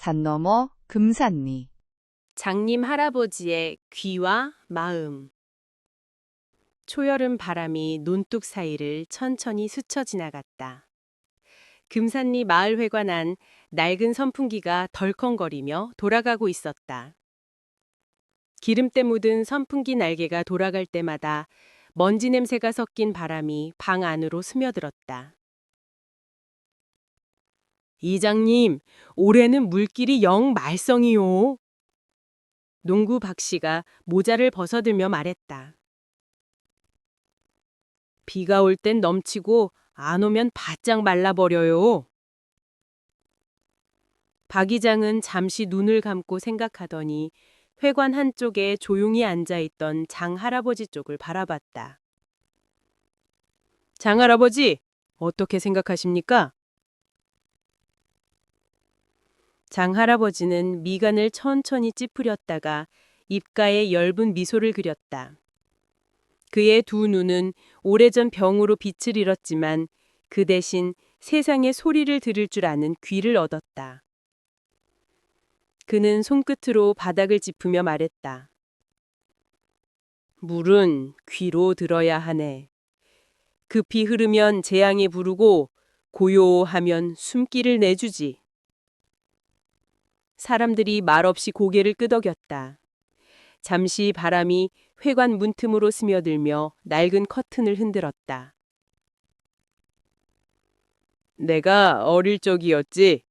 산 너머 금산리. 장님 할아버지의 귀와 마음. 초여름 바람이 논둑 사이를 천천히 스쳐 지나갔다. 금산리 마을회관 안 낡은 선풍기가 덜컹거리며 돌아가고 있었다. 기름때 묻은 선풍기 날개가 돌아갈 때마다 먼지 냄새가 섞인 바람이 방 안으로 스며들었다. 이장님, 올해는 물길이 영 말썽이요. 농구 박 씨가 모자를 벗어들며 말했다. 비가 올 땐 넘치고 안 오면 바짝 말라버려요. 박 이장은 잠시 눈을 감고 생각하더니 회관 한쪽에 조용히 앉아있던 장 할아버지 쪽을 바라봤다. 장 할아버지, 어떻게 생각하십니까? 장 할아버지는 미간을 천천히 찌푸렸다가 입가에 엷은 미소를 그렸다. 그의 두 눈은 오래전 병으로 빛을 잃었지만 그 대신 세상의 소리를 들을 줄 아는 귀를 얻었다. 그는 손끝으로 바닥을 짚으며 말했다. 물은 귀로 들어야 하네. 급히 흐르면 재앙이 부르고 고요하면 숨기를 내주지. 사람들이 말없이 고개를 끄덕였다. 잠시 바람이 회관 문틈으로 스며들며 낡은 커튼을 흔들었다. 내가 어릴 적이었지.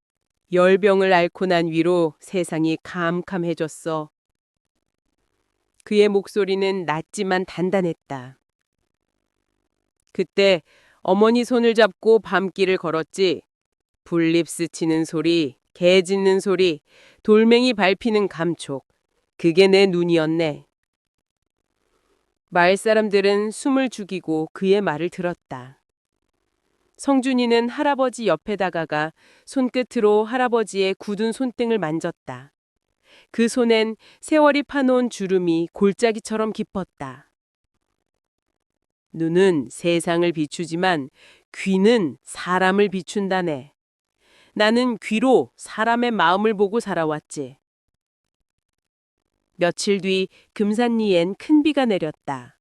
열병을 앓고 난 위로 세상이 캄캄해졌어. 그의 목소리는 낮지만 단단했다. 그때 어머니 손을 잡고 밤길을 걸었지. 불립 스치는 소리, 개 짖는 소리, 돌멩이 밟히는 감촉. 그게 내 눈이었네. 마을 사람들은 숨을 죽이고 그의 말을 들었다. 성준이는 할아버지 옆에 다가가 손끝으로 할아버지의 굳은 손등을 만졌다. 그 손엔 세월이 파놓은 주름이 골짜기처럼 깊었다. 눈은 세상을 비추지만 귀는 사람을 비춘다네. 나는 귀로 사람의 마음을 보고 살아왔지. 며칠 뒤 금산리엔 큰 비가 내렸다.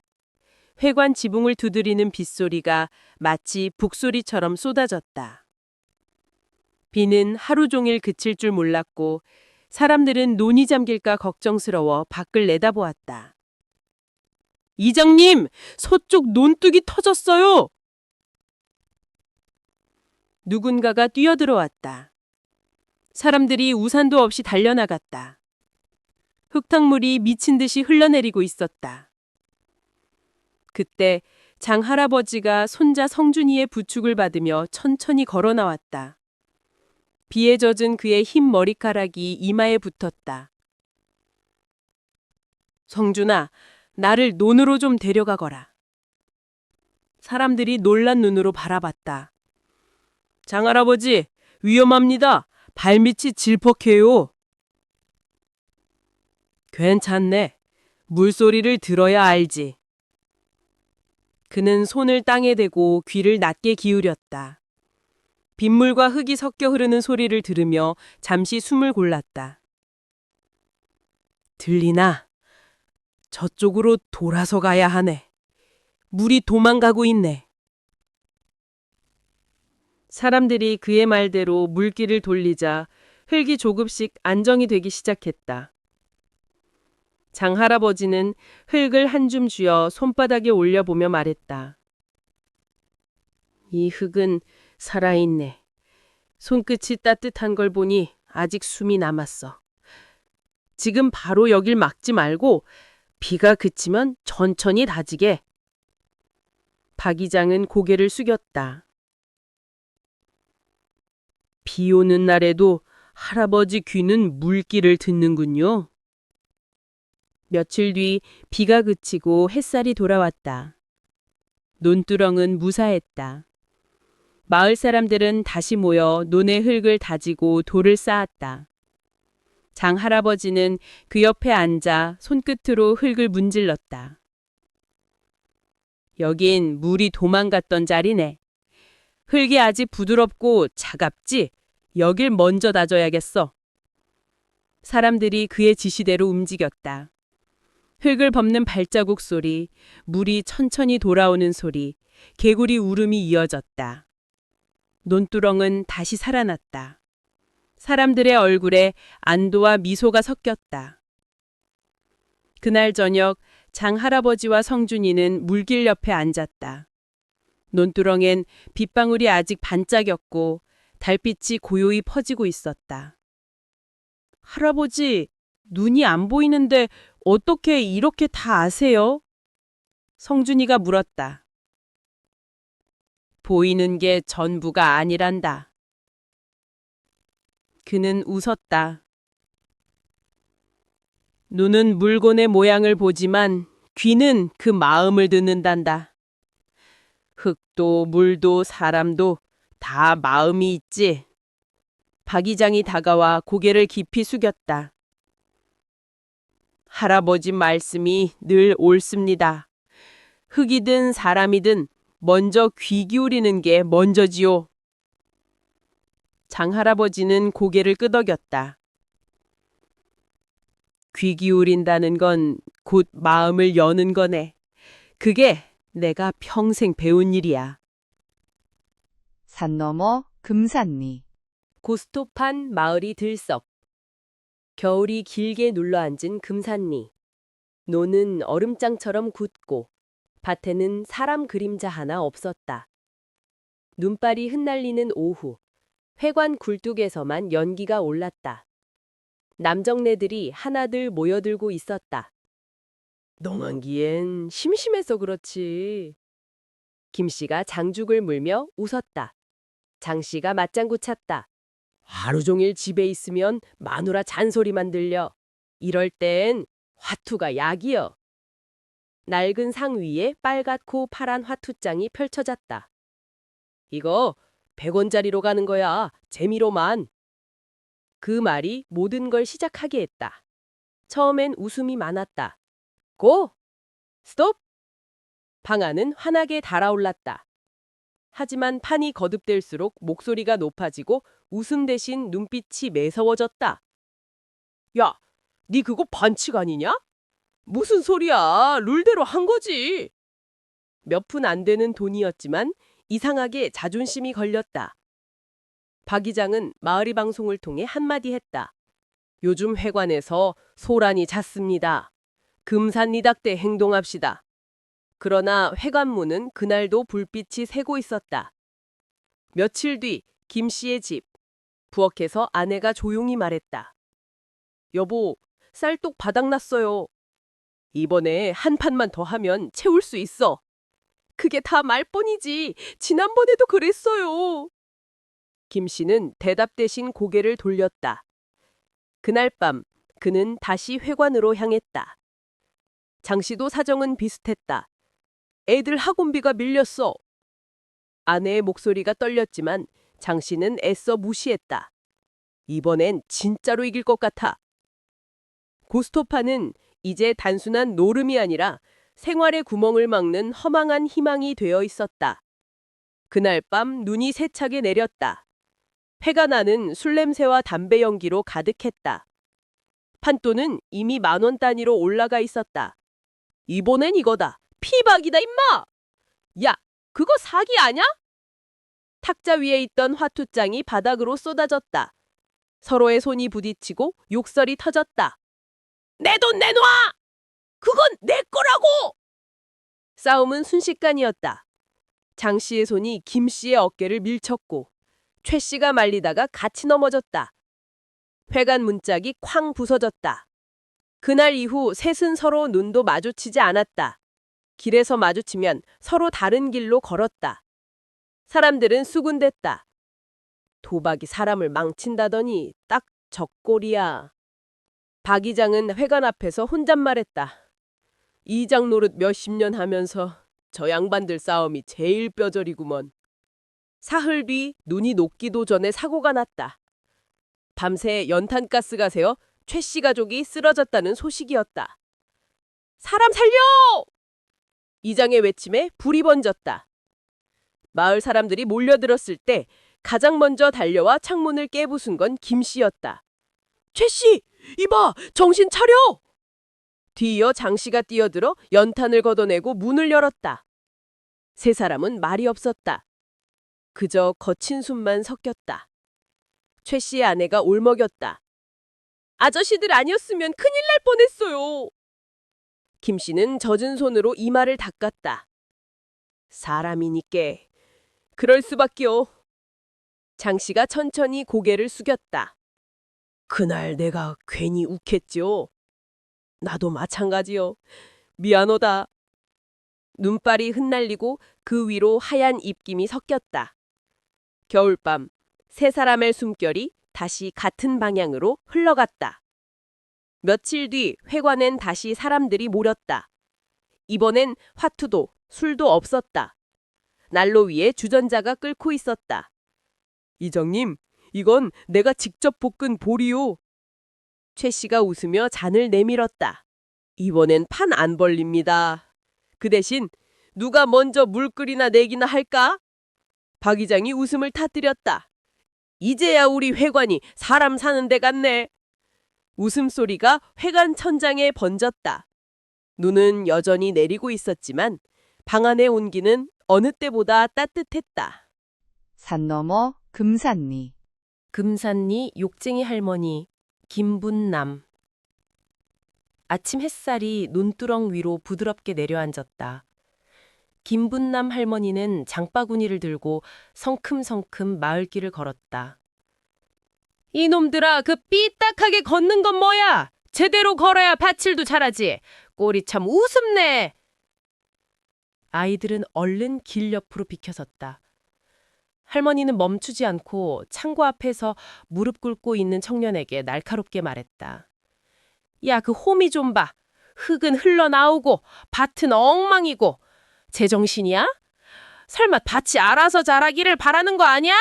회관 지붕을 두드리는 빗소리가 마치 북소리처럼 쏟아졌다. 비는 하루 종일 그칠 줄 몰랐고 사람들은 논이 잠길까 걱정스러워 밖을 내다보았다. 이장님, 서쪽 논둑이 터졌어요. 누군가가 뛰어들어왔다. 사람들이 우산도 없이 달려나갔다. 흙탕물이 미친 듯이 흘러내리고 있었다. 그때 장 할아버지가 손자 성준이의 부축을 받으며 천천히 걸어 나왔다. 비에 젖은 그의 흰 머리카락이 이마에 붙었다. 성준아, 나를 논으로 좀 데려가거라. 사람들이 놀란 눈으로 바라봤다. 장 할아버지, 위험합니다. 발밑이 질퍽해요. 괜찮네. 물소리를 들어야 알지. 그는 손을 땅에 대고 귀를 낮게 기울였다. 빗물과 흙이 섞여 흐르는 소리를 들으며 잠시 숨을 골랐다. 들리나? 저쪽으로 돌아서 가야 하네. 물이 도망가고 있네. 사람들이 그의 말대로 물길을 돌리자 흙이 조금씩 안정이 되기 시작했다. 장 할아버지는 흙을 한 줌 쥐어 손바닥에 올려보며 말했다. 이 흙은 살아있네. 손끝이 따뜻한 걸 보니 아직 숨이 남았어. 지금 바로 여길 막지 말고 비가 그치면 천천히 다지게. 박 이장은 고개를 숙였다. 비 오는 날에도 할아버지 귀는 물길을 듣는군요. 며칠 뒤 비가 그치고 햇살이 돌아왔다. 논두렁은 무사했다. 마을 사람들은 다시 모여 논의 흙을 다지고 돌을 쌓았다. 장 할아버지는 그 옆에 앉아 손끝으로 흙을 문질렀다. 여긴 물이 도망갔던 자리네. 흙이 아직 부드럽고 차갑지? 여길 먼저 다져야겠어. 사람들이 그의 지시대로 움직였다. 흙을 밟는 발자국 소리, 물이 천천히 돌아오는 소리, 개구리 울음이 이어졌다. 논두렁은 다시 살아났다. 사람들의 얼굴에 안도와 미소가 섞였다. 그날 저녁 장 할아버지와 성준이는 물길 옆에 앉았다. 논두렁엔 빗방울이 아직 반짝였고 달빛이 고요히 퍼지고 있었다. 할아버지, 눈이 안 보이는데 어떻게 이렇게 다 아세요? 성준이가 물었다. 보이는 게 전부가 아니란다. 그는 웃었다. 눈은 물건의 모양을 보지만 귀는 그 마음을 듣는단다. 흙도 물도 사람도 다 마음이 있지. 박 이장이 다가와 고개를 깊이 숙였다. 할아버지 말씀이 늘 옳습니다. 흙이든 사람이든 먼저 귀 기울이는 게 먼저지요. 장 할아버지는 고개를 끄덕였다. 귀 기울인다는 건 곧 마음을 여는 거네. 그게 내가 평생 배운 일이야. 산 너머 금산리. 고스톱한 마을이 들썩. 겨울이 길게 눌러앉은 금산리. 노는 얼음장처럼 굳고 밭에는 사람 그림자 하나 없었다. 눈발이 흩날리는 오후, 회관 굴뚝에서만 연기가 올랐다. 남정네들이 하나둘 모여들고 있었다. 농한기엔 심심해서 그렇지. 김씨가 장죽을 물며 웃었다. 장씨가 맞장구 찼다. 하루 종일 집에 있으면 마누라 잔소리만 들려. 이럴 땐 화투가 약이여. 낡은 상 위에 빨갛고 파란 화투장이 펼쳐졌다. 이거 100원짜리로 가는 거야. 재미로만. 그 말이 모든 걸 시작하게 했다. 처음엔 웃음이 많았다. 고! 스톱! 방아는 환하게 달아올랐다. 하지만 판이 거듭될수록 목소리가 높아지고 웃음 대신 눈빛이 매서워졌다. 야, 니 그거 반칙 아니냐? 무슨 소리야. 룰대로 한 거지. 몇 푼 안 되는 돈이었지만 이상하게 자존심이 걸렸다. 박 이장은 마을이 방송을 통해 한마디 했다. 요즘 회관에서 소란이 잦습니다. 금산리닥대 행동합시다. 그러나 회관문은 그날도 불빛이 새고 있었다. 며칠 뒤 김 씨의 집. 부엌에서 아내가 조용히 말했다. 여보, 쌀독 바닥났어요. 이번에 한 판만 더 하면 채울 수 있어. 그게 다 말뿐이지. 지난번에도 그랬어요. 김 씨는 대답 대신 고개를 돌렸다. 그날 밤 그는 다시 회관으로 향했다. 장 씨도 사정은 비슷했다. 애들 학원비가 밀렸어. 아내의 목소리가 떨렸지만 장 씨는 애써 무시했다. 이번엔 진짜로 이길 것 같아. 고스톱판은 이제 단순한 노름이 아니라 생활의 구멍을 막는 허망한 희망이 되어 있었다. 그날 밤 눈이 세차게 내렸다. 회관 안은 술 냄새와 담배 연기로 가득했다. 판돈은 이미 10,000원 단위로 올라가 있었다. 이번엔 이거다. 피박이다 임마! 야, 그거 사기 아냐? 탁자 위에 있던 화투장이 바닥으로 쏟아졌다. 서로의 손이 부딪히고 욕설이 터졌다. 내 돈 내놔! 그건 내 거라고! 싸움은 순식간이었다. 장 씨의 손이 김 씨의 어깨를 밀쳤고 최 씨가 말리다가 같이 넘어졌다. 회관 문짝이 쾅 부서졌다. 그날 이후 셋은 서로 눈도 마주치지 않았다. 길에서 마주치면 서로 다른 길로 걸었다. 사람들은 수군댔다. 도박이 사람을 망친다더니 딱 적꼴이야. 박 이장은 회관 앞에서 혼잣말했다. 이장 노릇 몇십 년 하면서 저 양반들 싸움이 제일 뼈저리구먼. 사흘 뒤 눈이 녹기도 전에 사고가 났다. 밤새 연탄가스가 새어 최 씨 가족이 쓰러졌다는 소식이었다. 사람 살려! 이장의 외침에 불이 번졌다. 마을 사람들이 몰려들었을 때 가장 먼저 달려와 창문을 깨부순 건 김 씨였다. 최 씨! 이봐, 정신 차려! 뒤이어 장씨가 뛰어들어 연탄을 걷어내고 문을 열었다. 세 사람은 말이 없었다. 그저 거친 숨만 섞였다. 최 씨의 아내가 울먹였다. 아저씨들 아니었으면 큰일 날 뻔했어요. 김 씨는 젖은 손으로 이마를 닦았다. 사람이니께 그럴 수밖에요. 장 씨가 천천히 고개를 숙였다. 그날 내가 괜히 욱했죠. 나도 마찬가지요. 미안하다. 눈발이 흩날리고 그 위로 하얀 입김이 섞였다. 겨울밤, 세 사람의 숨결이 다시 같은 방향으로 흘러갔다. 며칠 뒤 회관엔 다시 사람들이 모였다. 이번엔 화투도 술도 없었다. 난로 위에 주전자가 끓고 있었다. 이장님, 이건 내가 직접 볶은 보리요. 최 씨가 웃으며 잔을 내밀었다. 이번엔 판 안 벌립니다. 그 대신 누가 먼저 물 끓이나 내기나 할까? 박 이장이 웃음을 터뜨렸다. 이제야 우리 회관이 사람 사는 데 같네. 웃음소리가 회관 천장에 번졌다. 눈은 여전히 내리고 있었지만 방 안의 온기는 어느 때보다 따뜻했다. 산 너머 금산리. 금산리 욕쟁이 할머니 김분남. 아침 햇살이 논두렁 위로 부드럽게 내려앉았다. 김분남 할머니는 장바구니를 들고 성큼성큼 마을길을 걸었다. 이놈들아, 그 삐딱하게 걷는 건 뭐야? 제대로 걸어야 밭일도 잘하지. 꼴이 참 우습네. 아이들은 얼른 길 옆으로 비켜섰다. 할머니는 멈추지 않고 창고 앞에서 무릎 꿇고 있는 청년에게 날카롭게 말했다. 야, 그 호미 좀 봐. 흙은 흘러나오고 밭은 엉망이고. 제정신이야? 설마 밭이 알아서 자라기를 바라는 거 아니야?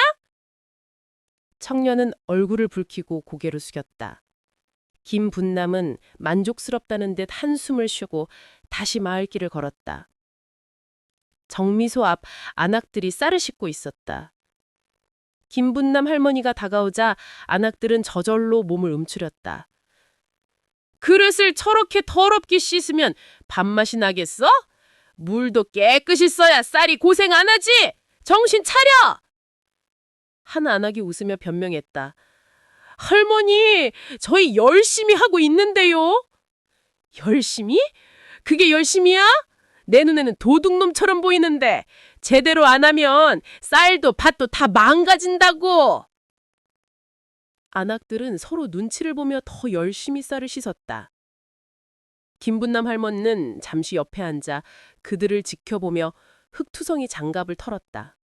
청년은 얼굴을 붉히고 고개를 숙였다. 김분남은 만족스럽다는 듯 한숨을 쉬고 다시 마을길을 걸었다. 정미소 앞 안악들이 쌀을 씻고 있었다. 김분남 할머니가 다가오자 안악들은 저절로 몸을 움츠렸다. 그릇을 저렇게 더럽게 씻으면 밥맛이 나겠어? 물도 깨끗이 써야 쌀이 고생 안 하지! 정신 차려! 한 안악이 웃으며 변명했다. 할머니, 저희 열심히 하고 있는데요. 열심히? 그게 열심이야? 내 눈에는 도둑놈처럼 보이는데 제대로 안 하면 쌀도 밭도 다 망가진다고. 안악들은 서로 눈치를 보며 더 열심히 쌀을 씻었다. 김분남 할머니는 잠시 옆에 앉아 그들을 지켜보며 흙투성이 장갑을 털었다.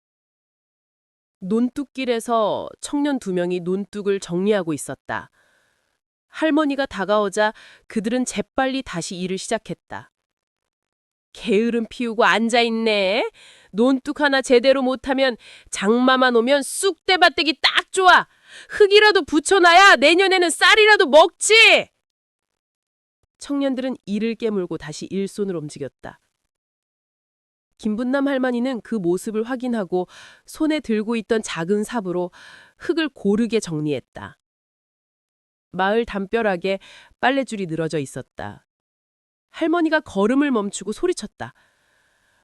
논뚝길에서 청년 2명이 논뚝을 정리하고 있었다. 할머니가 다가오자 그들은 재빨리 다시 일을 시작했다. 게으름 피우고 앉아있네. 논뚝 하나 제대로 못하면 장마만 오면 쑥대밭대기 딱 좋아. 흙이라도 붙여놔야 내년에는 쌀이라도 먹지. 청년들은 이를 깨물고 다시 일손을 움직였다. 김분남 할머니는 그 모습을 확인하고 손에 들고 있던 작은 삽으로 흙을 고르게 정리했다. 마을 담벼락에 빨래줄이 늘어져 있었다. 할머니가 걸음을 멈추고 소리쳤다.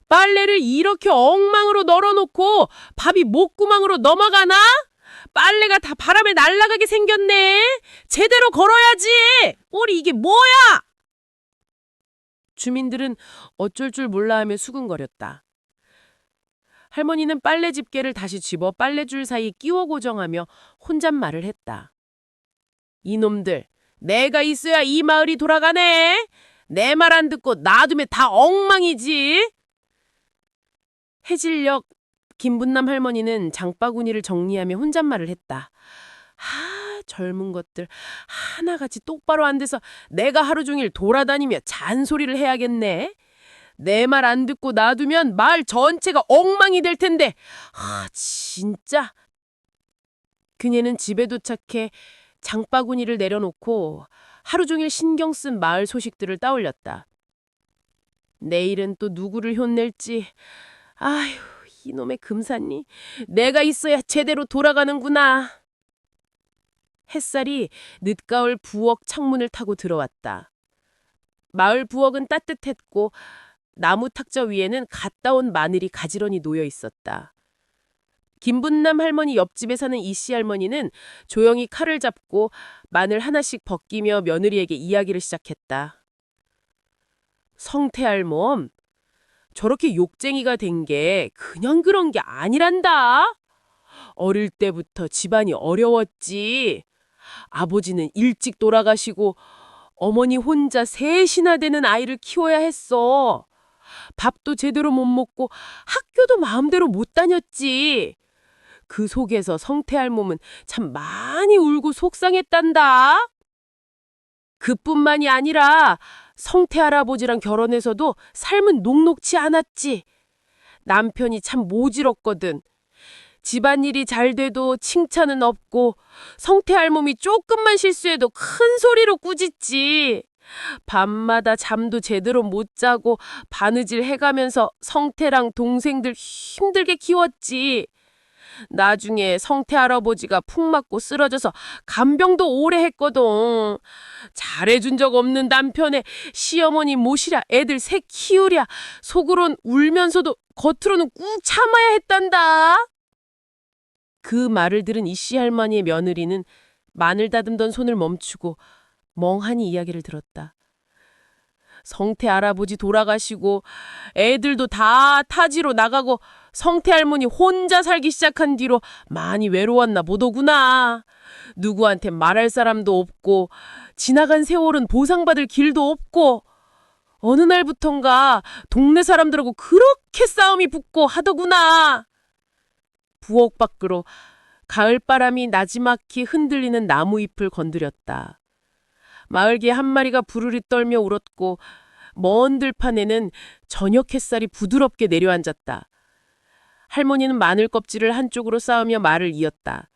빨래를 이렇게 엉망으로 널어놓고 밥이 목구멍으로 넘어가나? 빨래가 다 바람에 날아가게 생겼네. 제대로 걸어야지. 꼴이 이게 뭐야? 주민들은 어쩔 줄 몰라 하며 수근거렸다. 할머니는 빨래 집게를 다시 집어 빨래줄 사이 끼워 고정하며 혼잣말을 했다. 이놈들, 내가 있어야 이 마을이 돌아가네. 내 말 안 듣고 놔두면 다 엉망이지. 해질녘 김분남 할머니는 장바구니를 정리하며 혼잣말을 했다. 젊은 것들 하나같이 똑바로 안 돼서 내가 하루 종일 돌아다니며 잔소리를 해야겠네. 내 말 안 듣고 놔두면 마을 전체가 엉망이 될 텐데. 진짜. 그녀는 집에 도착해 장바구니를 내려놓고 하루 종일 신경 쓴 마을 소식들을 떠올렸다. 내일은 또 누구를 혼낼지. 아휴, 이놈의 금산리. 내가 있어야 제대로 돌아가는구나. 햇살이 늦가을 부엌 창문을 타고 들어왔다. 마을 부엌은 따뜻했고 나무 탁자 위에는 갓 따온 마늘이 가지런히 놓여 있었다. 김분남 할머니 옆집에 사는 이씨 할머니는 조용히 칼을 잡고 마늘 하나씩 벗기며 며느리에게 이야기를 시작했다. 성태할멈, 저렇게 욕쟁이가 된 게 그냥 그런 게 아니란다. 어릴 때부터 집안이 어려웠지. 아버지는 일찍 돌아가시고 어머니 혼자 셋이나 되는 아이를 키워야 했어. 밥도 제대로 못 먹고 학교도 마음대로 못 다녔지. 그 속에서 성태할멈은 참 많이 울고 속상했단다. 그뿐만이 아니라 성태할아버지랑 결혼해서도 삶은 녹록치 않았지. 남편이 참 모질었거든. 집안일이 잘 돼도 칭찬은 없고 성태할멈이 조금만 실수해도 큰 소리로 꾸짖지. 밤마다 잠도 제대로 못 자고 바느질 해가면서 성태랑 동생들 힘들게 키웠지. 나중에 성태 할아버지가 푹 맞고 쓰러져서 간병도 오래 했거든. 잘해준 적 없는 남편에 시어머니 모시랴 애들 셋 키우랴 속으론 울면서도 겉으로는 꾹 참아야 했단다. 그 말을 들은 이씨 할머니의 며느리는 마늘 다듬던 손을 멈추고 멍하니 이야기를 들었다. 성태 할아버지 돌아가시고 애들도 다 타지로 나가고 성태 할머니 혼자 살기 시작한 뒤로 많이 외로웠나 보더구나. 누구한테 말할 사람도 없고 지나간 세월은 보상받을 길도 없고 어느 날부턴가 동네 사람들하고 그렇게 싸움이 붙고 하더구나. 부엌 밖으로 가을바람이 나지막히 흔들리는 나무잎을 건드렸다. 마을개 한 마리가 부르르 떨며 울었고 먼 들판에는 저녁 햇살이 부드럽게 내려앉았다. 할머니는 마늘 껍질을 한쪽으로 쌓으며 말을 이었다.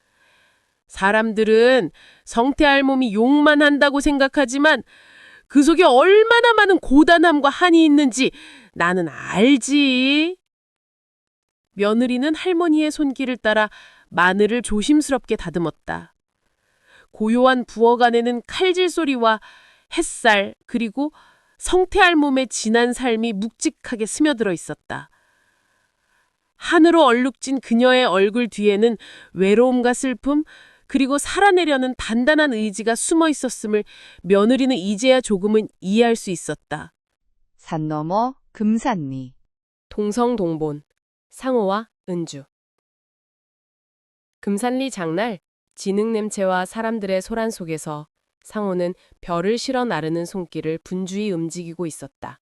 사람들은 성태할멈이 욕만 한다고 생각하지만 그 속에 얼마나 많은 고단함과 한이 있는지 나는 알지. 며느리는 할머니의 손길을 따라 마늘을 조심스럽게 다듬었다. 고요한 부엌 안에는 칼질 소리와 햇살 그리고 성태할멈의 지난 삶이 묵직하게 스며들어 있었다. 한으로 얼룩진 그녀의 얼굴 뒤에는 외로움과 슬픔 그리고 살아내려는 단단한 의지가 숨어 있었음을 며느리는 이제야 조금은 이해할 수 있었다. 산 너머 금산리. 동성동본 상호와 은주. 금산리 장날 진흙냄새와 사람들의 소란 속에서 상호는 별을 실어 나르는 손길을 분주히 움직이고 있었다.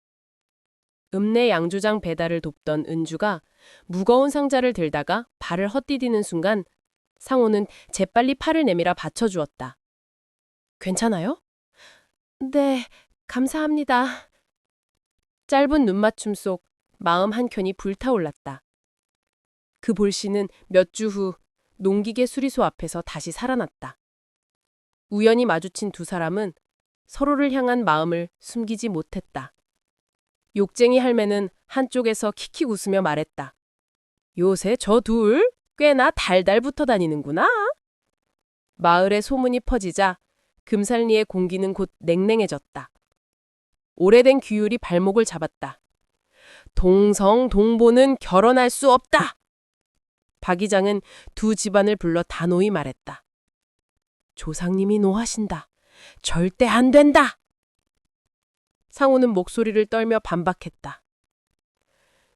읍내 양조장 배달을 돕던 은주가 무거운 상자를 들다가 발을 헛디디는 순간 상호는 재빨리 팔을 내밀어 받쳐주었다. 괜찮아요? 네, 감사합니다. 짧은 눈맞춤 속 마음 한켠이 불타올랐다. 그 볼씨는 몇 주 후 농기계 수리소 앞에서 다시 살아났다. 우연히 마주친 두 사람은 서로를 향한 마음을 숨기지 못했다. 욕쟁이 할매는 한쪽에서 킥킥 웃으며 말했다. 요새 저 둘 꽤나 달달 붙어 다니는구나. 마을에 소문이 퍼지자 금산리의 공기는 곧 냉랭해졌다. 오래된 규율이 발목을 잡았다. 동성동본은 결혼할 수 없다. 박 이장은 두 집안을 불러 단호히 말했다. 조상님이 노하신다. 절대 안 된다. 상호는 목소리를 떨며 반박했다.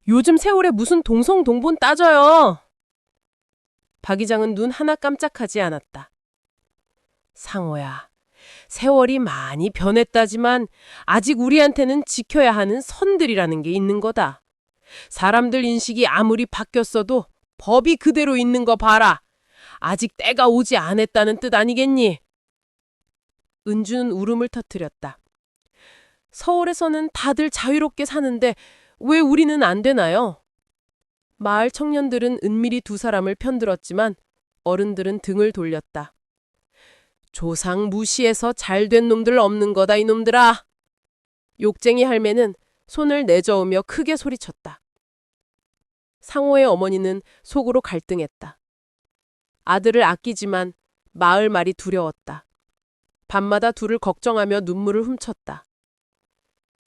요즘 세월에 무슨 동성동본 따져요. 박 이장은 눈 하나 깜짝하지 않았다. 상호야, 세월이 많이 변했다지만 아직 우리한테는 지켜야 하는 선들이라는 게 있는 거다. 사람들 인식이 아무리 바뀌었어도 법이 그대로 있는 거 봐라. 아직 때가 오지 않았다는 뜻 아니겠니? 은주는 울음을 터뜨렸다. 서울에서는 다들 자유롭게 사는데 왜 우리는 안 되나요? 마을 청년들은 은밀히 두 사람을 편들었지만 어른들은 등을 돌렸다. 조상 무시해서 잘된 놈들 없는 거다 이놈들아. 욕쟁이 할매는 손을 내저으며 크게 소리쳤다. 상호의 어머니는 속으로 갈등했다. 아들을 아끼지만 마을 말이 두려웠다. 밤마다 둘을 걱정하며 눈물을 훔쳤다.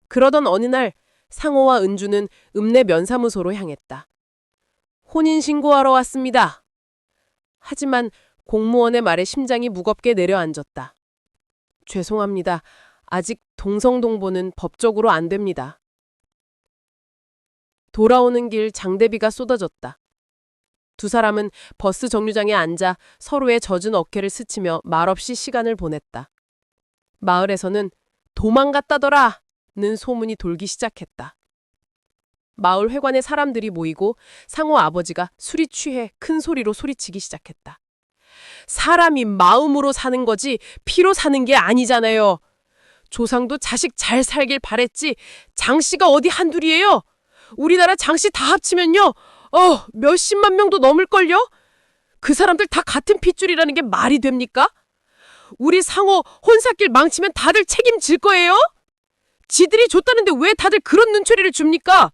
그러던 어느 날 상호와 은주는 읍내 면사무소로 향했다. 혼인신고하러 왔습니다. 하지만 공무원의 말에 심장이 무겁게 내려앉았다. 죄송합니다. 아직 동성동보는 법적으로 안 됩니다. 돌아오는 길 장대비가 쏟아졌다. 두 사람은 버스 정류장에 앉아 서로의 젖은 어깨를 스치며 말없이 시간을 보냈다. 마을에서는 도망갔다더라는 소문이 돌기 시작했다. 마을 회관에 사람들이 모이고 상호 아버지가 술이 취해 큰 소리로 소리치기 시작했다. 사람이 마음으로 사는 거지 피로 사는 게 아니잖아요. 조상도 자식 잘 살길 바랬지 장씨가 어디 한둘이에요. 우리나라 장씨 다 합치면요. 몇십만 명도 넘을걸요? 그 사람들 다 같은 핏줄이라는 게 말이 됩니까? 우리 상호 혼사길 망치면 다들 책임질 거예요? 지들이 줬다는데 왜 다들 그런 눈초리를 줍니까?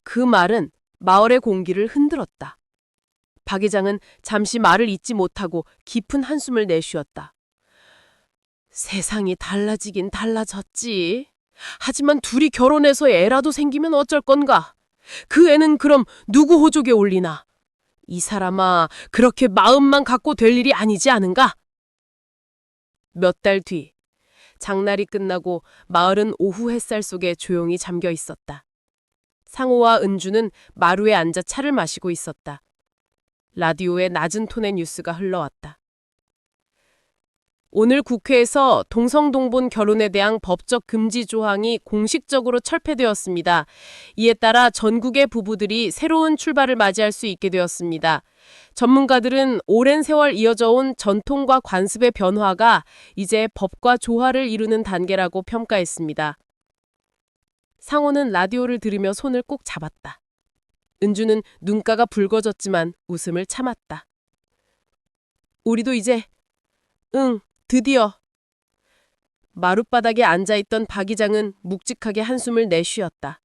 그 말은 마을의 공기를 흔들었다. 박 회장은 잠시 말을 잇지 못하고 깊은 한숨을 내쉬었다. 세상이 달라지긴 달라졌지. 하지만 둘이 결혼해서 애라도 생기면 어쩔 건가? 그 애는 그럼 누구 호족에 올리나? 이 사람아, 그렇게 마음만 갖고 될 일이 아니지 않은가? 몇 달 뒤, 장날이 끝나고 마을은 오후 햇살 속에 조용히 잠겨 있었다. 상호와 은주는 마루에 앉아 차를 마시고 있었다. 라디오에 낮은 톤의 뉴스가 흘러왔다. 오늘 국회에서 동성동본 결혼에 대한 법적 금지 조항이 공식적으로 철폐되었습니다. 이에 따라 전국의 부부들이 새로운 출발을 맞이할 수 있게 되었습니다. 전문가들은 오랜 세월 이어져 온 전통과 관습의 변화가 이제 법과 조화를 이루는 단계라고 평가했습니다. 상호는 라디오를 들으며 손을 꼭 잡았다. 은주는 눈가가 붉어졌지만 웃음을 참았다. 우리도 이제 드디어. 마룻바닥에 앉아있던 박 이장은 묵직하게 한숨을 내쉬었다.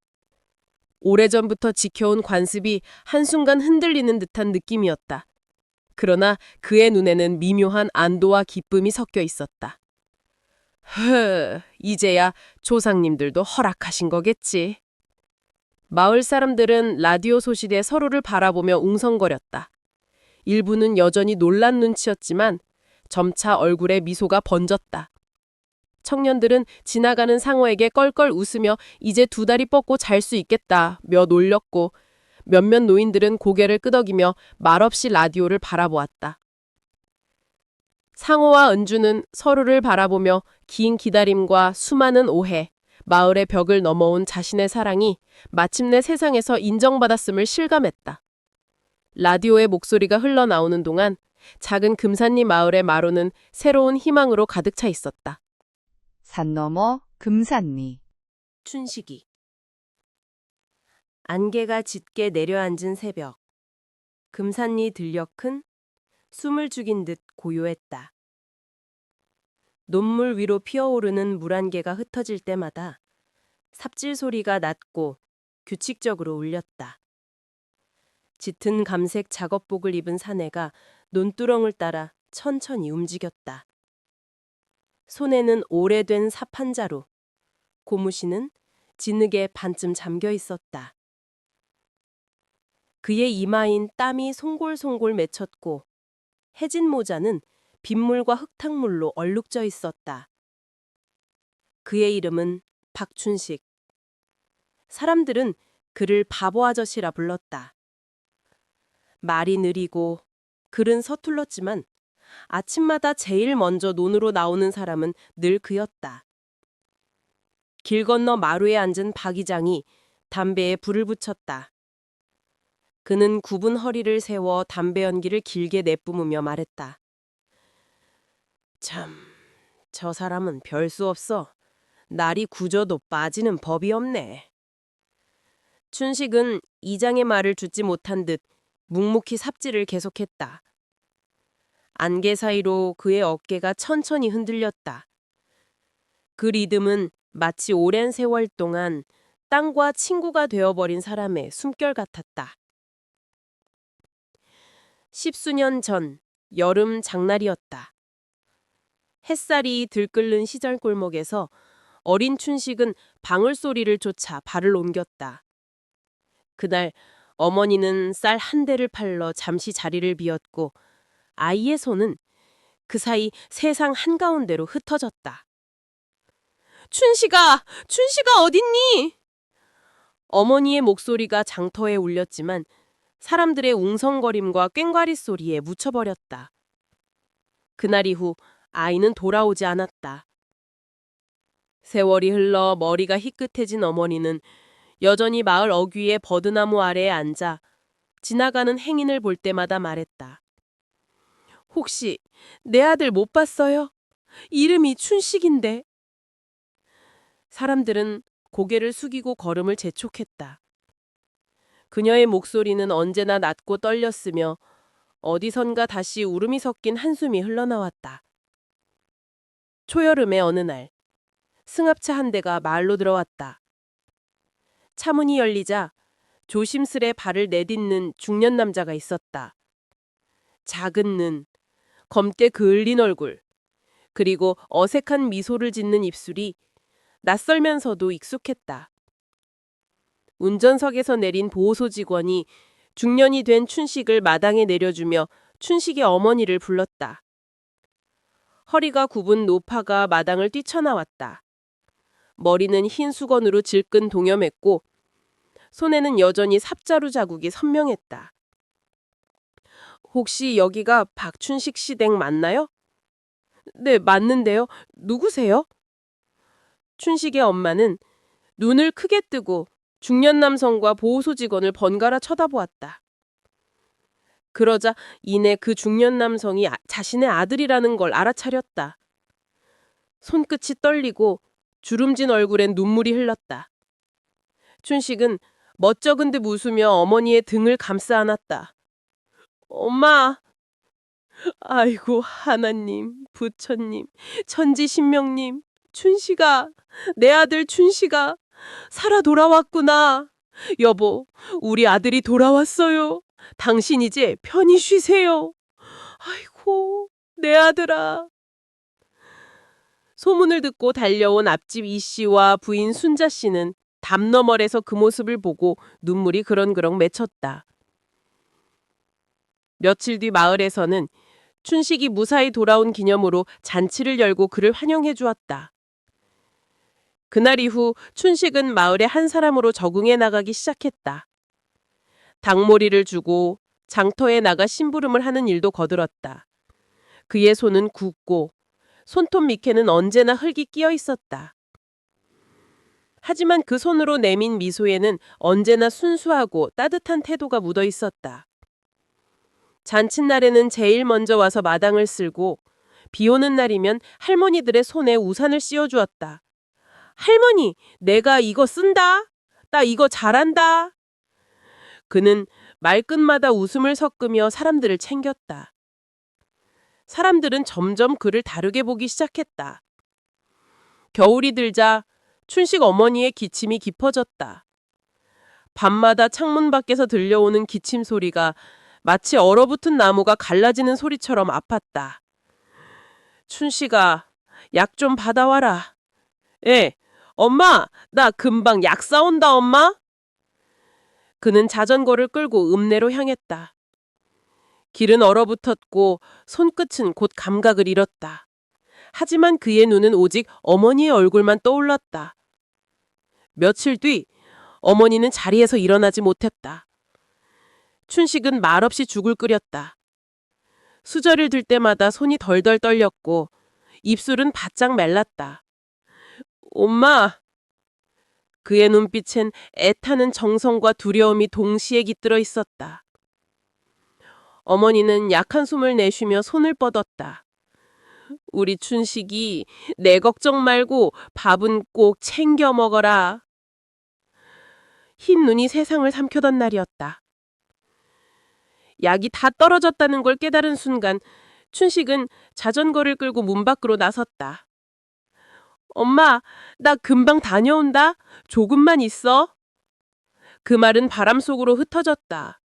오래전부터 지켜온 관습이 한순간 흔들리는 듯한 느낌이었다. 그러나 그의 눈에는 미묘한 안도와 기쁨이 섞여 있었다. 이제야 조상님들도 허락하신 거겠지. 마을 사람들은 라디오 소식에 서로를 바라보며 웅성거렸다. 일부는 여전히 놀란 눈치였지만 점차 얼굴에 미소가 번졌다. 청년들은 지나가는 상호에게 껄껄 웃으며 이제 두 다리 뻗고 잘 수 있겠다며 놀렸고 몇몇 노인들은 고개를 끄덕이며 말없이 라디오를 바라보았다. 상호와 은주는 서로를 바라보며 긴 기다림과 수많은 오해, 마을의 벽을 넘어온 자신의 사랑이 마침내 세상에서 인정받았음을 실감했다. 라디오의 목소리가 흘러나오는 동안 작은 금산리 마을의 마루는 새로운 희망으로 가득 차 있었다. 산 너머 금산리. 춘식이. 안개가 짙게 내려앉은 새벽. 금산리 들녘은 숨을 죽인 듯 고요했다. 논물 위로 피어오르는 물안개가 흩어질 때마다 삽질 소리가 낮고 규칙적으로 울렸다. 짙은 감색 작업복을 입은 사내가 논두렁을 따라 천천히 움직였다. 손에는 오래된 삽 한 자루, 고무신은 진흙에 반쯤 잠겨 있었다. 그의 이마인 땀이 송골송골 맺혔고 해진 모자는 빗물과 흙탕물로 얼룩져 있었다. 그의 이름은 박춘식. 사람들은 그를 바보 아저씨라 불렀다. 말이 느리고 글은 서툴렀지만 아침마다 제일 먼저 논으로 나오는 사람은 늘 그였다. 길 건너 마루에 앉은 박 이장이 담배에 불을 붙였다. 그는 굽은 허리를 세워 담배 연기를 길게 내뿜으며 말했다. 참, 저 사람은 별 수 없어. 날이 굳어도 빠지는 법이 없네. 춘식은 이장의 말을 듣지 못한 듯 묵묵히 삽질을 계속했다. 안개 사이로 그의 어깨가 천천히 흔들렸다. 그 리듬은 마치 오랜 세월 동안 땅과 친구가 되어버린 사람의 숨결 같았다. 십수년 전 여름 장날이었다. 햇살이 들끓는 시절 골목에서 어린 춘식은 방울소리를 쫓아 발을 옮겼다. 그날 어머니는 쌀 한 대를 팔러 잠시 자리를 비웠고 아이의 손은 그 사이 세상 한가운데로 흩어졌다. 춘식아! 춘식아 어딨니? 어머니의 목소리가 장터에 울렸지만 사람들의 웅성거림과 꽹과리 소리에 묻혀버렸다. 그날 이후 아이는 돌아오지 않았다. 세월이 흘러 머리가 희끗해진 어머니는 여전히 마을 어귀의 버드나무 아래에 앉아 지나가는 행인을 볼 때마다 말했다. 혹시 내 아들 못 봤어요? 이름이 춘식인데. 사람들은 고개를 숙이고 걸음을 재촉했다. 그녀의 목소리는 언제나 낮고 떨렸으며 어디선가 다시 울음이 섞인 한숨이 흘러나왔다. 초여름의 어느 날, 승합차 한 대가 마을로 들어왔다. 차문이 열리자 조심스레 발을 내딛는 중년 남자가 있었다. 작은 눈, 검게 그을린 얼굴, 그리고 어색한 미소를 짓는 입술이 낯설면서도 익숙했다. 운전석에서 내린 보호소 직원이 중년이 된 춘식을 마당에 내려주며 춘식의 어머니를 불렀다. 허리가 굽은 노파가 마당을 뛰쳐나왔다. 머리는 흰 수건으로 질끈 동여맸고 손에는 여전히 삽자루 자국이 선명했다. 혹시 여기가 박춘식 씨 댁 맞나요? 네, 맞는데요. 누구세요? 춘식의 엄마는 눈을 크게 뜨고 중년 남성과 보호소 직원을 번갈아 쳐다보았다. 그러자 이내 그 중년 남성이 자신의 아들이라는 걸 알아차렸다. 손끝이 떨리고 주름진 얼굴엔 눈물이 흘렀다. 춘식은 멋쩍은 듯 웃으며 어머니의 등을 감싸 안았다. 엄마! 아이고 하나님, 부처님, 천지신명님, 춘식아, 내 아들 춘식아, 살아 돌아왔구나. 여보, 우리 아들이 돌아왔어요. 당신 이제 편히 쉬세요. 아이고, 내 아들아. 소문을 듣고 달려온 앞집 이 씨와 부인 순자 씨는 담너머리에서 그 모습을 보고 눈물이 그렁그렁 맺혔다. 며칠 뒤 마을에서는 춘식이 무사히 돌아온 기념으로 잔치를 열고 그를 환영해 주었다. 그날 이후 춘식은 마을의 한 사람으로 적응해 나가기 시작했다. 닭머리를 주고 장터에 나가 심부름을 하는 일도 거들었다. 그의 손은 굵고 손톱 밑에는 언제나 흙이 끼어 있었다. 하지만 그 손으로 내민 미소에는 언제나 순수하고 따뜻한 태도가 묻어 있었다. 잔칫날에는 제일 먼저 와서 마당을 쓸고 비 오는 날이면 할머니들의 손에 우산을 씌워주었다. 할머니, 내가 이거 쓴다. 나 이거 잘한다. 그는 말끝마다 웃음을 섞으며 사람들을 챙겼다. 사람들은 점점 그를 다르게 보기 시작했다. 겨울이 들자 춘식 어머니의 기침이 깊어졌다. 밤마다 창문 밖에서 들려오는 기침 소리가 마치 얼어붙은 나무가 갈라지는 소리처럼 아팠다. 춘식아, 약 좀 받아와라. 예, 엄마, 나 금방 약 사온다, 엄마. 그는 자전거를 끌고 읍내로 향했다. 길은 얼어붙었고 손끝은 곧 감각을 잃었다. 하지만 그의 눈은 오직 어머니의 얼굴만 떠올랐다. 며칠 뒤 어머니는 자리에서 일어나지 못했다. 춘식은 말없이 죽을 끓였다. 수저를 들 때마다 손이 덜덜 떨렸고 입술은 바짝 말랐다. 엄마! 그의 눈빛엔 애타는 정성과 두려움이 동시에 깃들어 있었다. 어머니는 약한 숨을 내쉬며 손을 뻗었다. 우리 춘식이 내 걱정 말고 밥은 꼭 챙겨 먹어라. 흰 눈이 세상을 삼켜던 날이었다. 약이 다 떨어졌다는 걸 깨달은 순간 춘식은 자전거를 끌고 문 밖으로 나섰다. 엄마, 나 금방 다녀온다. 조금만 있어. 그 말은 바람 속으로 흩어졌다.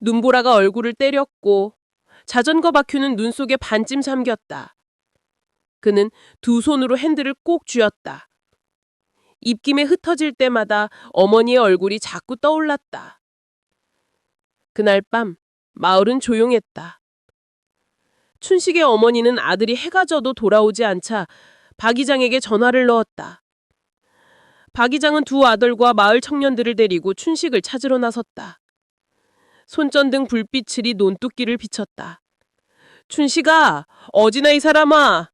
눈보라가 얼굴을 때렸고 자전거 바퀴는 눈 속에 반쯤 잠겼다. 그는 두 손으로 핸들을 꼭 쥐었다. 입김에 흩어질 때마다 어머니의 얼굴이 자꾸 떠올랐다. 그날 밤 마을은 조용했다. 춘식의 어머니는 아들이 해가 져도 돌아오지 않자 박 이장에게 전화를 넣었다. 박 이장은 두 아들과 마을 청년들을 데리고 춘식을 찾으러 나섰다. 손전등 불빛이 논뚝기를 비쳤다. 춘식아, 어디나 이 사람아.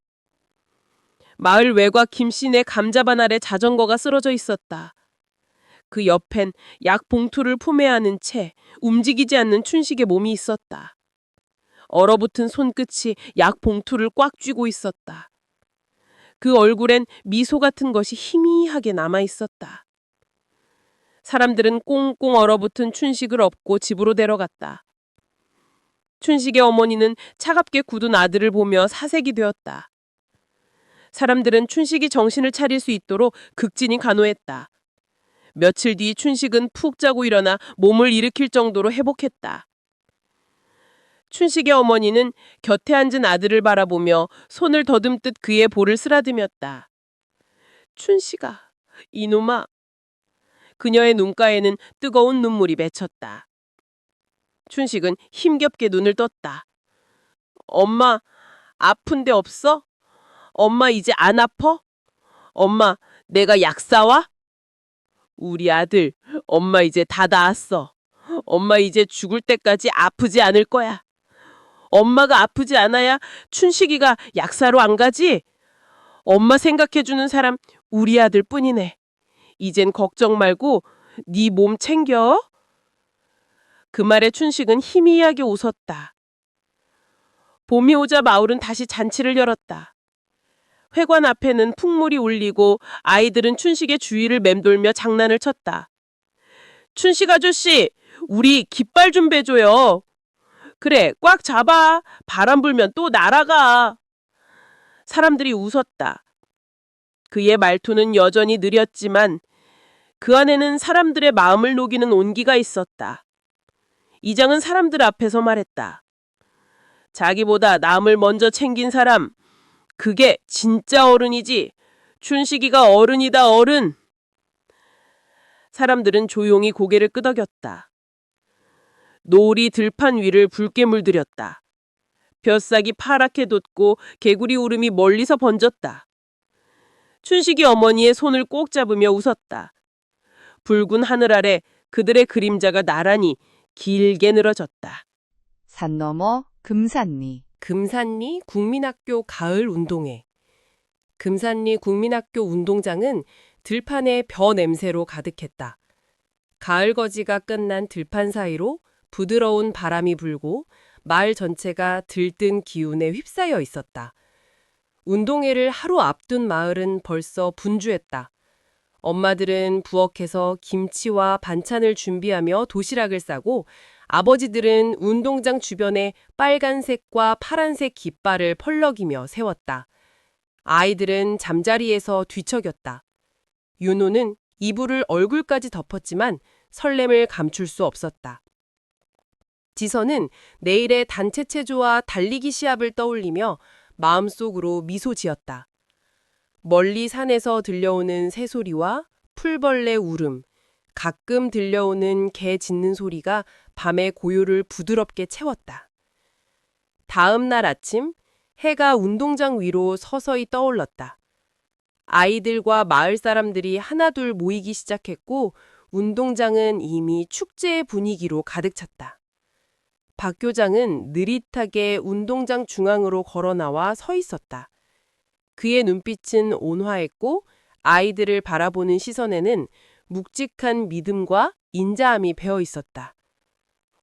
마을 외곽 김씨네 감자반 아래 자전거가 쓰러져 있었다. 그 옆엔 약 봉투를 품에 안은 채 움직이지 않는 춘식의 몸이 있었다. 얼어붙은 손끝이 약 봉투를 꽉 쥐고 있었다. 그 얼굴엔 미소 같은 것이 희미하게 남아 있었다. 사람들은 꽁꽁 얼어붙은 춘식을 업고 집으로 데려갔다. 춘식의 어머니는 차갑게 굳은 아들을 보며 사색이 되었다. 사람들은 춘식이 정신을 차릴 수 있도록 극진히 간호했다. 며칠 뒤 춘식은 푹 자고 일어나 몸을 일으킬 정도로 회복했다. 춘식의 어머니는 곁에 앉은 아들을 바라보며 손을 더듬듯 그의 볼을 쓰다듬었다. 춘식아, 이놈아. 그녀의 눈가에는 뜨거운 눈물이 맺혔다. 춘식은 힘겹게 눈을 떴다. 엄마, 아픈 데 없어? 엄마 이제 안 아파? 엄마, 내가 약 사와? 우리 아들, 엄마 이제 다 나았어. 엄마 이제 죽을 때까지 아프지 않을 거야. 엄마가 아프지 않아야 춘식이가 약 사러 안 가지? 엄마 생각해주는 사람 우리 아들 뿐이네. 이젠 걱정 말고 네 몸 챙겨. 그 말에 춘식은 희미하게 웃었다. 봄이 오자 마을은 다시 잔치를 열었다. 회관 앞에는 풍물이 울리고 아이들은 춘식의 주위를 맴돌며 장난을 쳤다. 춘식 아저씨, 우리 깃발 좀 배줘요. 그래, 꽉 잡아. 바람 불면 또 날아가. 사람들이 웃었다. 그의 말투는 여전히 느렸지만 그 안에는 사람들의 마음을 녹이는 온기가 있었다. 이장은 사람들 앞에서 말했다. 자기보다 남을 먼저 챙긴 사람, 그게 진짜 어른이지. 춘식이가 어른이다, 어른. 사람들은 조용히 고개를 끄덕였다. 노을이 들판 위를 붉게 물들였다. 벼싹이 파랗게 돋고 개구리 울음이 멀리서 번졌다. 춘식이 어머니의 손을 꼭 잡으며 웃었다. 붉은 하늘 아래 그들의 그림자가 나란히 길게 늘어졌다. 산 너머 금산리. 금산리 국민학교 가을 운동회. 금산리 국민학교 운동장은 들판의 벼 냄새로 가득했다. 가을 거지가 끝난 들판 사이로 부드러운 바람이 불고 마을 전체가 들뜬 기운에 휩싸여 있었다. 운동회를 하루 앞둔 마을은 벌써 분주했다. 엄마들은 부엌에서 김치와 반찬을 준비하며 도시락을 싸고 아버지들은 운동장 주변에 빨간색과 파란색 깃발을 펄럭이며 세웠다. 아이들은 잠자리에서 뒤척였다. 윤호는 이불을 얼굴까지 덮었지만 설렘을 감출 수 없었다. 지선은 내일의 단체 체조와 달리기 시합을 떠올리며 마음속으로 미소 지었다. 멀리 산에서 들려오는 새소리와 풀벌레 울음, 가끔 들려오는 개 짖는 소리가 밤의 고요를 부드럽게 채웠다. 다음 날 아침, 해가 운동장 위로 서서히 떠올랐다. 아이들과 마을 사람들이 하나둘 모이기 시작했고 운동장은 이미 축제의 분위기로 가득 찼다. 박 교장은 느릿하게 운동장 중앙으로 걸어나와 서 있었다. 그의 눈빛은 온화했고 아이들을 바라보는 시선에는 묵직한 믿음과 인자함이 배어 있었다.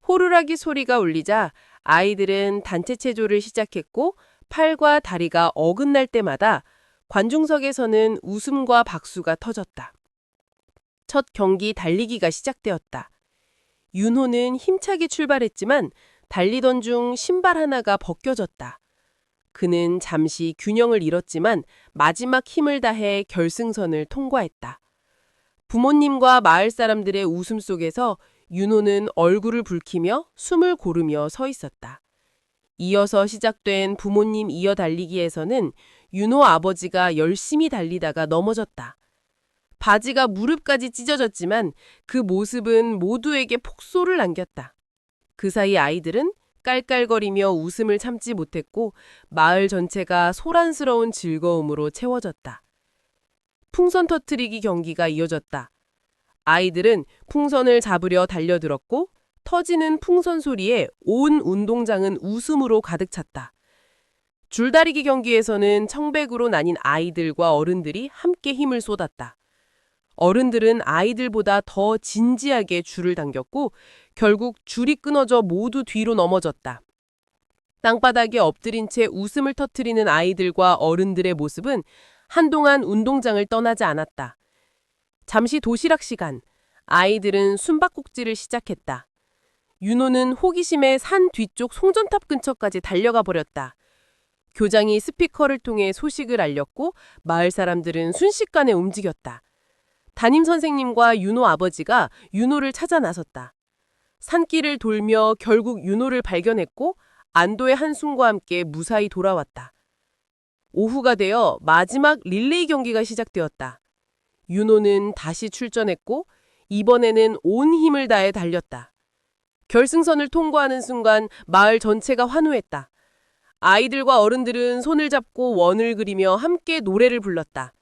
호루라기 소리가 울리자 아이들은 단체 체조를 시작했고 팔과 다리가 어긋날 때마다 관중석에서는 웃음과 박수가 터졌다. 첫 경기 달리기가 시작되었다. 윤호는 힘차게 출발했지만 달리던 중 신발 하나가 벗겨졌다. 그는 잠시 균형을 잃었지만 마지막 힘을 다해 결승선을 통과했다. 부모님과 마을 사람들의 웃음 속에서 윤호는 얼굴을 붉히며 숨을 고르며 서 있었다. 이어서 시작된 부모님 이어 달리기에서는 윤호 아버지가 열심히 달리다가 넘어졌다. 바지가 무릎까지 찢어졌지만 그 모습은 모두에게 폭소를 남겼다. 그 사이 아이들은 깔깔거리며 웃음을 참지 못했고 마을 전체가 소란스러운 즐거움으로 채워졌다. 풍선 터트리기 경기가 이어졌다. 아이들은 풍선을 잡으려 달려들었고 터지는 풍선 소리에 온 운동장은 웃음으로 가득 찼다. 줄다리기 경기에서는 청백으로 나뉜 아이들과 어른들이 함께 힘을 쏟았다. 어른들은 아이들보다 더 진지하게 줄을 당겼고 결국 줄이 끊어져 모두 뒤로 넘어졌다. 땅바닥에 엎드린 채 웃음을 터뜨리는 아이들과 어른들의 모습은 한동안 운동장을 떠나지 않았다. 잠시 도시락 시간, 아이들은 숨바꼭질을 시작했다. 윤호는 호기심에 산 뒤쪽 송전탑 근처까지 달려가 버렸다. 교장이 스피커를 통해 소식을 알렸고 마을 사람들은 순식간에 움직였다. 담임 선생님과 윤호 아버지가 윤호를 찾아 나섰다. 산길을 돌며 결국 윤호를 발견했고 안도의 한숨과 함께 무사히 돌아왔다. 오후가 되어 마지막 릴레이 경기가 시작되었다. 윤호는 다시 출전했고 이번에는 온 힘을 다해 달렸다. 결승선을 통과하는 순간 마을 전체가 환호했다. 아이들과 어른들은 손을 잡고 원을 그리며 함께 노래를 불렀다.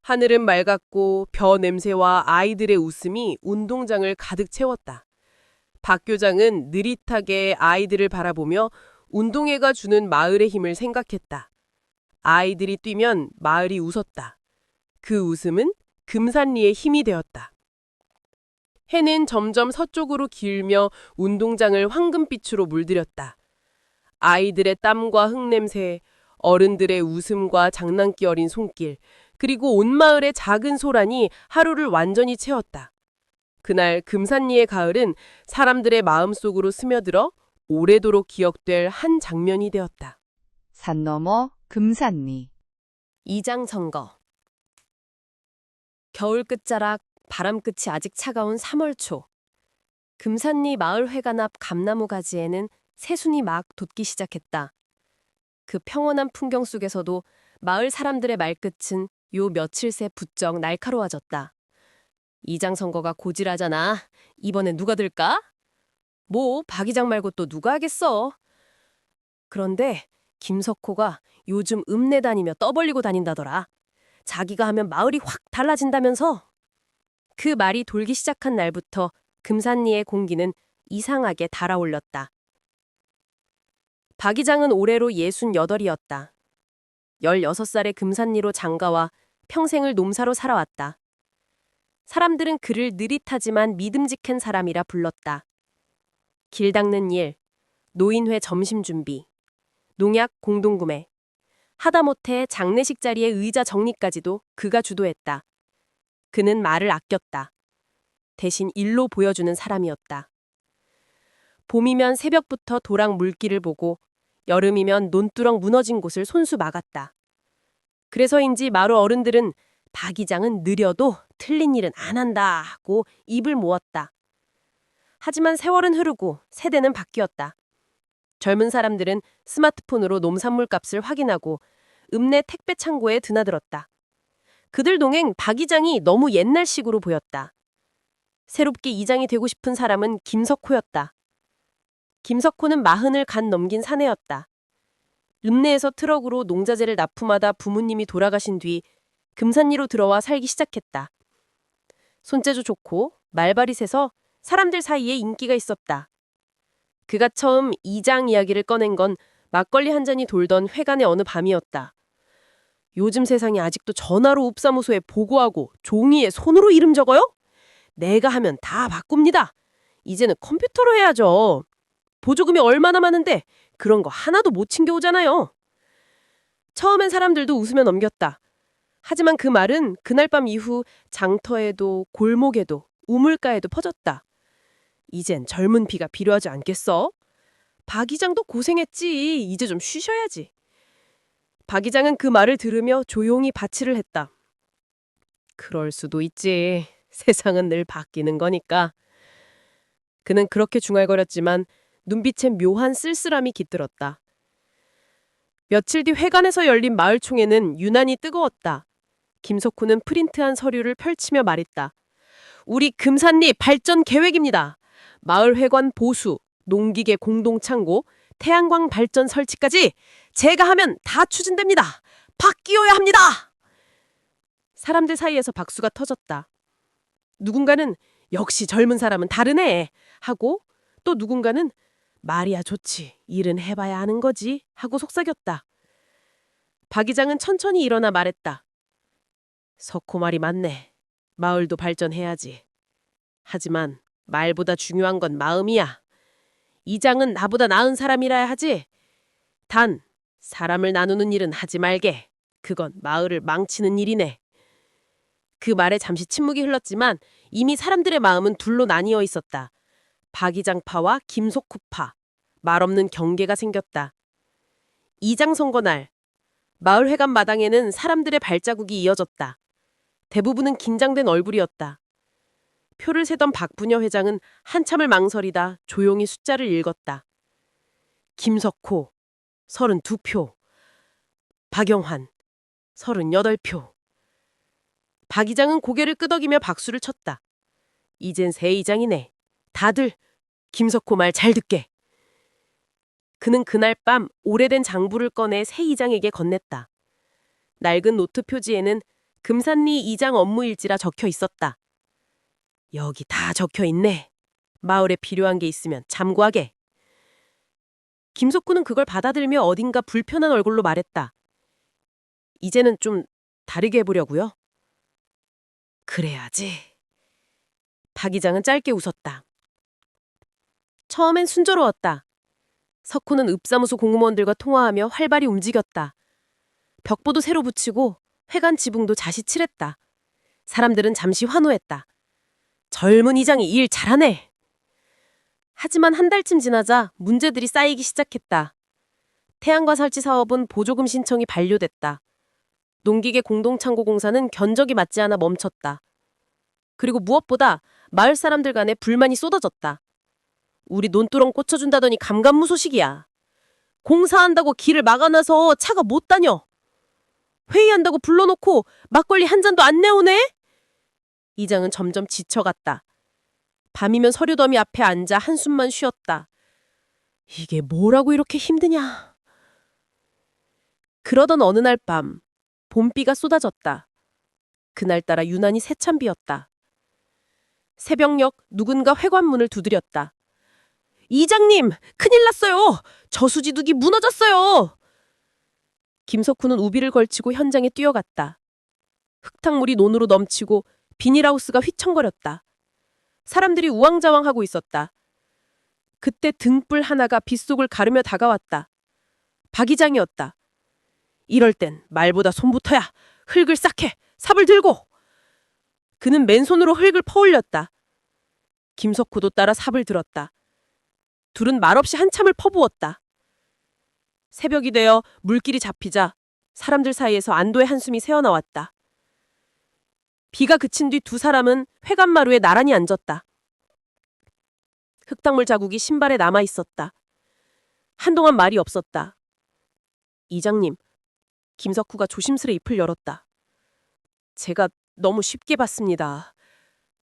하늘은 맑았고 벼 냄새와 아이들의 웃음이 운동장을 가득 채웠다. 박 교장은 느릿하게 아이들을 바라보며 운동회가 주는 마을의 힘을 생각했다. 아이들이 뛰면 마을이 웃었다. 그 웃음은 금산리의 힘이 되었다. 해는 점점 서쪽으로 길며 운동장을 황금빛으로 물들였다. 아이들의 땀과 흙냄새, 어른들의 웃음과 장난기 어린 손길, 그리고 온 마을의 작은 소란이 하루를 완전히 채웠다. 그날 금산리의 가을은 사람들의 마음속으로 스며들어 오래도록 기억될 한 장면이 되었다. 산 너머 금산리. 이장 선거. 겨울 끝자락, 바람 끝이 아직 차가운 3월 초. 금산리 마을 회관 앞 감나무 가지에는 새순이 막 돋기 시작했다. 그 평온한 풍경 속에서도 마을 사람들의 말끝은 요 며칠 새 부쩍 날카로워졌다. 이장 선거가 고질하잖아. 이번엔 누가 들까? 뭐 박 이장 말고 또 누가 하겠어. 그런데 김석호가 요즘 읍내 다니며 떠벌리고 다닌다더라. 자기가 하면 마을이 확 달라진다면서. 그 말이 돌기 시작한 날부터 금산리의 공기는 이상하게 달아올렸다. 박 이장은 올해로 68이었다. 16살의 금산리로 장가와 평생을 농사로 살아왔다. 사람들은 그를 느릿하지만 믿음직한 사람이라 불렀다. 길 닦는 일, 노인회 점심 준비, 농약 공동구매, 하다못해 장례식 자리의 의자 정리까지도 그가 주도했다. 그는 말을 아꼈다. 대신 일로 보여주는 사람이었다. 봄이면 새벽부터 도랑 물길을 보고 여름이면 논두렁 무너진 곳을 손수 막았다. 그래서인지 마을 어른들은 박 이장은 느려도 틀린 일은 안 한다 하고 입을 모았다. 하지만 세월은 흐르고 세대는 바뀌었다. 젊은 사람들은 스마트폰으로 농산물 값을 확인하고 읍내 택배 창고에 드나들었다. 그들 동행 박 이장이 너무 옛날식으로 보였다. 새롭게 이장이 되고 싶은 사람은 김석호였다. 김석호는 40을 간 넘긴 사내였다. 읍내에서 트럭으로 농자재를 납품하다 부모님이 돌아가신 뒤 금산리로 들어와 살기 시작했다. 손재주 좋고 말발이 세서 사람들 사이에 인기가 있었다. 그가 처음 이장 이야기를 꺼낸 건 막걸리 한 잔이 돌던 회관의 어느 밤이었다. 요즘 세상에 아직도 전화로 읍사무소에 보고하고 종이에 손으로 이름 적어요? 내가 하면 다 바꿉니다. 이제는 컴퓨터로 해야죠. 보조금이 얼마나 많은데 그런 거 하나도 못 챙겨오잖아요. 처음엔 사람들도 웃으며 넘겼다. 하지만 그 말은 그날 밤 이후 장터에도 골목에도 우물가에도 퍼졌다. 이젠 젊은 피가 필요하지 않겠어? 박 이장도 고생했지. 이제 좀 쉬셔야지. 박 이장은 그 말을 들으며 조용히 바치를 했다. 그럴 수도 있지. 세상은 늘 바뀌는 거니까. 그는 그렇게 중얼거렸지만 눈빛엔 묘한 쓸쓸함이 깃들었다. 며칠 뒤 회관에서 열린 마을총회는 유난히 뜨거웠다. 김석훈은 프린트한 서류를 펼치며 말했다. 우리 금산리 발전 계획입니다. 마을회관 보수, 농기계 공동창고, 태양광 발전 설치까지 제가 하면 다 추진됩니다. 바뀌어야 합니다. 사람들 사이에서 박수가 터졌다. 누군가는 역시 젊은 사람은 다르네 하고, 또 누군가는 말이야 좋지, 일은 해봐야 하는 거지 하고 속삭였다. 박 이장은 천천히 일어나 말했다. 석호 말이 맞네. 마을도 발전해야지. 하지만 말보다 중요한 건 마음이야. 이장은 나보다 나은 사람이라야 하지. 단, 사람을 나누는 일은 하지 말게. 그건 마을을 망치는 일이네. 그 말에 잠시 침묵이 흘렀지만 이미 사람들의 마음은 둘로 나뉘어 있었다. 박 이장파와 김석후파. 말없는 경계가 생겼다. 이장 선거 날, 마을회관 마당에는 사람들의 발자국이 이어졌다. 대부분은 긴장된 얼굴이었다. 표를 세던 박부녀 회장은 한참을 망설이다 조용히 숫자를 읽었다. 김석호 32표, 박영환 38표. 박 이장은 고개를 끄덕이며 박수를 쳤다. 이젠 새 이장이네. 다들 김석호 말 잘 듣게. 그는 그날 밤 오래된 장부를 꺼내 새 이장에게 건넸다. 낡은 노트 표지에는 금산리 이장 업무일지라 적혀 있었다. 여기 다 적혀 있네. 마을에 필요한 게 있으면 참고하게. 김석구는 그걸 받아들며 어딘가 불편한 얼굴로 말했다. 이제는 좀 다르게 해보려고요. 그래야지. 박 이장은 짧게 웃었다. 처음엔 순조로웠다. 석호는 읍사무소 공무원들과 통화하며 활발히 움직였다. 벽보도 새로 붙이고 회관 지붕도 다시 칠했다. 사람들은 잠시 환호했다. 젊은 이장이 일 잘하네. 하지만 한 달쯤 지나자 문제들이 쌓이기 시작했다. 태양광 설치 사업은 보조금 신청이 반려됐다. 농기계 공동창고 공사는 견적이 맞지 않아 멈췄다. 그리고 무엇보다 마을 사람들 간에 불만이 쏟아졌다. 우리 논두렁 꽂혀준다더니 감감무소식이야. 공사한다고 길을 막아놔서 차가 못 다녀. 회의한다고 불러놓고 막걸리 한 잔도 안 내오네? 이장은 점점 지쳐갔다. 밤이면 서류더미 앞에 앉아 한숨만 쉬었다. 이게 뭐라고 이렇게 힘드냐? 그러던 어느 날 밤, 봄비가 쏟아졌다. 그날따라 유난히 세찬 비였다. 새벽녘 누군가 회관문을 두드렸다. 이장님, 큰일 났어요. 저수지둑이 무너졌어요. 김석훈은 우비를 걸치고 현장에 뛰어갔다. 흙탕물이 논으로 넘치고 비닐하우스가 휘청거렸다. 사람들이 우왕좌왕하고 있었다. 그때 등불 하나가 빗속을 가르며 다가왔다. 박 이장이었다. 이럴 땐 말보다 손부터야. 흙을 싹해. 삽을 들고. 그는 맨손으로 흙을 퍼올렸다. 김석호도 따라 삽을 들었다. 둘은 말없이 한참을 퍼부었다. 새벽이 되어 물길이 잡히자 사람들 사이에서 안도의 한숨이 새어나왔다. 비가 그친 뒤 두 사람은 회관마루에 나란히 앉았다. 흙탕물 자국이 신발에 남아 있었다. 한동안 말이 없었다. 이장님, 김석후가 조심스레 입을 열었다. 제가 너무 쉽게 봤습니다.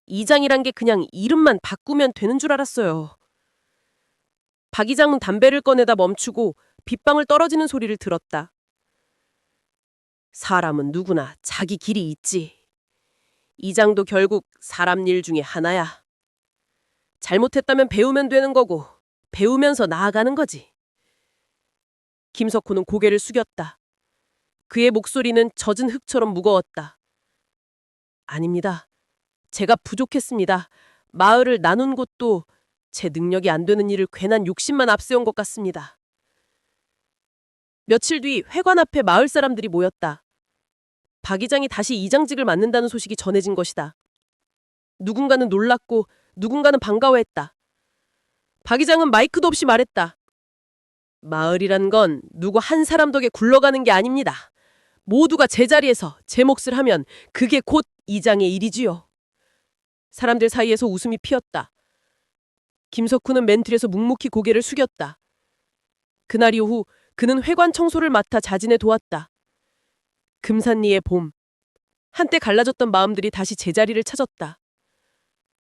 이장이란 게 그냥 이름만 바꾸면 되는 줄 알았어요. 박 이장은 담배를 꺼내다 멈추고 빗방울 떨어지는 소리를 들었다. 사람은 누구나 자기 길이 있지. 이장도 결국 사람 일 중에 하나야. 잘못했다면 배우면 되는 거고 배우면서 나아가는 거지. 김석호는 고개를 숙였다. 그의 목소리는 젖은 흙처럼 무거웠다. 아닙니다. 제가 부족했습니다. 마을을 나눈 것도 제 능력이 안 되는 일을 괜한 욕심만 앞세운 것 같습니다. 며칠 뒤 회관 앞에 마을 사람들이 모였다. 박 이장이 다시 이장직을 맡는다는 소식이 전해진 것이다. 누군가는 놀랐고 누군가는 반가워했다. 박 이장은 마이크도 없이 말했다. 마을이란 건 누구 한 사람 덕에 굴러가는 게 아닙니다. 모두가 제자리에서 제 몫을 하면 그게 곧 이장의 일이지요. 사람들 사이에서 웃음이 피었다. 김석훈은 맨틀에서 묵묵히 고개를 숙였다. 그날 이후 그는 회관 청소를 맡아 자진해 도왔다. 금산리의 봄. 한때 갈라졌던 마음들이 다시 제자리를 찾았다.